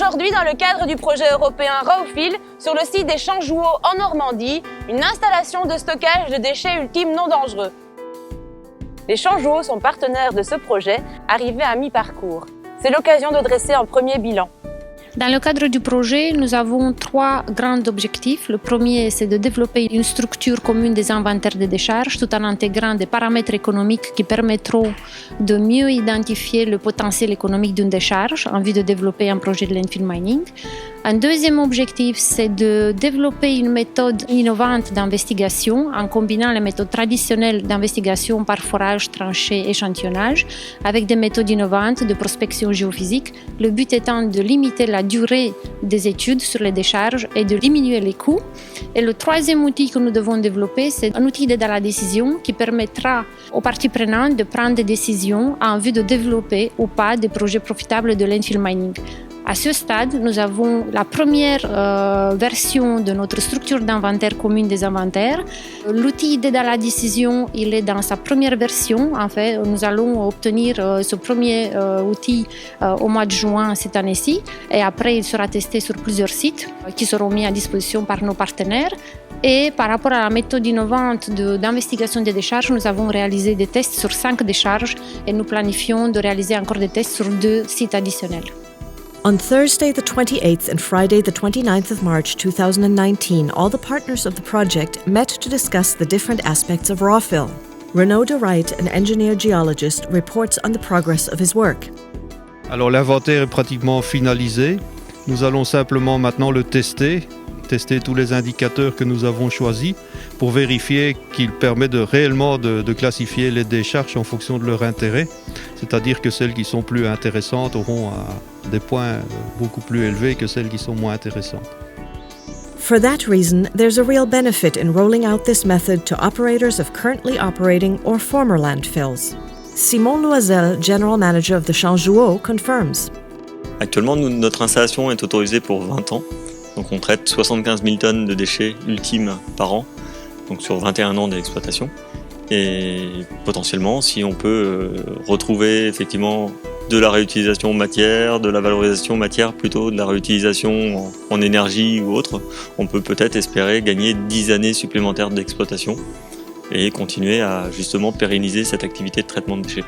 aujourd'hui dans le cadre du projet européen Rowfield sur le site des Champs Jouaux en Normandie, une installation de stockage de déchets ultimes non dangereux. Les Champs Jouaux sont partenaires de ce projet, arrivés à mi-parcours. C'est l'occasion de dresser un premier bilan. Dans le cadre du projet, nous avons 3 grands objectifs. Le premier, c'est de développer une structure commune des inventaires de décharges tout en intégrant des paramètres économiques qui permettront de mieux identifier le potentiel économique d'une décharge en vue de développer un projet de landfill mining. Un deuxième objectif, c'est de développer une méthode innovante d'investigation en combinant les méthodes traditionnelles d'investigation par forage, tranchée, échantillonnage avec des méthodes innovantes de prospection géophysique. Le but étant de limiter la durée des études sur les décharges et de diminuer les coûts. Et le troisième outil que nous devons développer, c'est un outil d'aide à la décision qui permettra aux parties prenantes de prendre des décisions en vue de développer ou pas des projets profitables de landfill mining. À ce stade, nous avons la première version de notre structure d'inventaire commune des inventaires. L'outil d'aide à la décision, il est dans sa première version. En fait, nous allons obtenir ce premier outil au mois de juin cette année-ci. Et après, il sera testé sur plusieurs sites qui seront mis à disposition par nos partenaires. Et par rapport à la méthode innovante d'investigation des décharges, nous avons réalisé des tests sur 5 décharges et nous planifions de réaliser encore des tests sur 2 sites additionnels. On Thursday, the 28th and Friday, the 29th of March 2019, all the partners of the project met to discuss the different aspects of Rawfill. Renaud de Wright, an engineer geologist, reports on the progress of his work. Alors l'inventaire est pratiquement finalisé. Nous allons simplement maintenant le tester tous les indicateurs que nous avons choisis pour vérifier qu'il permet réellement de classifier les décharges en fonction de leur intérêt. C'est-à-dire que celles qui sont plus intéressantes auront des points beaucoup plus élevés que celles qui sont moins intéressantes. For that reason, there's a real benefit in rolling out this method to operators of currently operating or former landfills. Simon Loisel, General Manager of the Champs Jouaux, confirms. Actuellement, notre installation est autorisée pour 20 ans. Donc on traite 75 000 tonnes de déchets ultimes par an, donc sur 21 ans d'exploitation. Et potentiellement, si on peut retrouver effectivement de la réutilisation matière, de la valorisation matière, plutôt de la réutilisation en énergie ou autre, on peut peut-être espérer gagner 10 années supplémentaires d'exploitation et continuer à justement pérenniser cette activité de traitement de déchets.